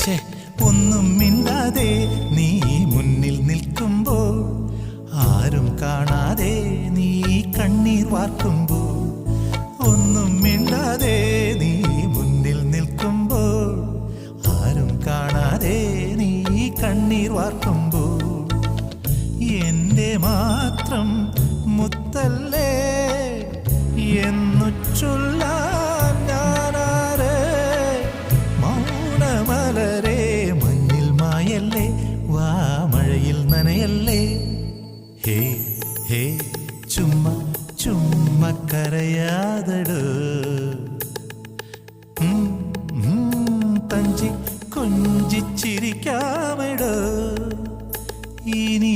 ഛേ ഒന്നും മിണ്ടാതെ നീ മുന്നിൽ നിൽക്കുമ്പോൾ ആരും കാണാതെ നീ കണ്ണീർ വാർക്കുമ്പോൾ ഒന്നും മിണ്ടാതെ നീ മുന്നിൽ നിൽക്കുമ്പോൾ ആരും കാണാതെ നീ കണ്ണീർ വാർക്കുമ്പോൾ എന്റെ മാത്രം മുത്തല്ലേ എന്നു ചൊല്ലാൻ ഞാനാരെ മൗനമലരെ മഞ്ഞിൽ മായല്ലേ വാ മഴയിൽ നനയല്ലേ ഹേ ഹേ ചുമ്മാ ചുമ്മാ കരയാതടോ തഞ്ചി കൊഞ്ചിച്ചിരിക്കാമെടോ ഇനി